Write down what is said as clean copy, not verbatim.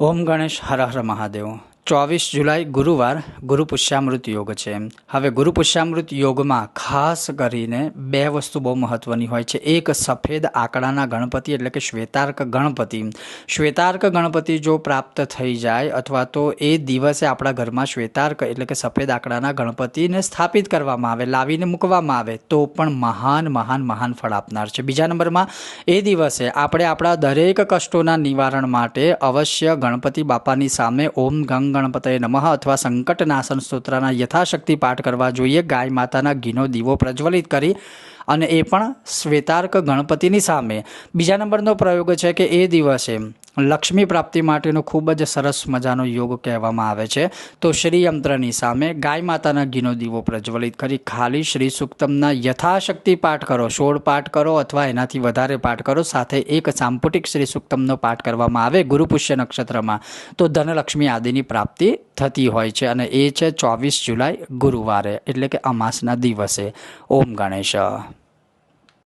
ઓમ ગણેશ હર હર મહાદેવ। 24 જુલાઈ ગુરુવાર ગુરુ પુષ્યામૃત યોગ છે। હવે ગુરુ પુષ્યામૃત યોગમાં ખાસ કરીને બે વસ્તુ બહુ મહત્વની હોય છે। એક સફેદ આંકડાના ગણપતિ એટલે કે શ્વેતાર્ક ગણપતિ। શ્વેતાર્ક ગણપતિ જો પ્રાપ્ત થઈ જાય અથવા તો એ દિવસે આપણા ઘરમાં શ્વેતાર્ક એટલે કે સફેદ આંકડાના ગણપતિને સ્થાપિત કરવામાં આવે, લાવીને મૂકવામાં આવે તો પણ મહાન ફળ આપનાર છે। બીજા નંબરમાં એ દિવસે આપણે આપણા દરેક કષ્ટોના નિવારણ માટે અવશ્ય ગણપતિ બાપાની સામે ઓમ ગંગ ગણપતયે નમઃ અથવા સંકટનાશન સ્તોત્રના યથાશક્તિ પાઠ કરવા જોઈએ। ગાય માતાના ઘીનો દીવો પ્રજ્વલિત કરી અને એ પણ શ્વેતાર્ક ગણપતિની સામે। બીજા નંબરનો પ્રયોગ છે કે એ દિવસે લક્ષ્મી પ્રાપ્તિ માટેનો ખૂબ જ સરસ મજાનો યોગ કહેવામાં આવે છે। તો શ્રી યંત્રની સામે ગાય માતાના ઘીનો દીવો પ્રજ્વલિત કરી ખાલી શ્રી સૂક્તમના યથાશક્તિ પાઠ કરો, 16 પાઠ કરો અથવા એનાથી વધારે પાઠ કરો, સાથે એક સાંપુટિક શ્રી સૂક્તમનો પાઠ કરવામાં આવે ગુરુ પુષ્ય નક્ષત્રમાં તો ધનલક્ષ્મી આદિની પ્રાપ્તિ થતી હોય છે। અને એ છે 24 જુલાઈ ગુરુવારે એટલે કે અમાસના દિવસે। ઓમ ગણેશ।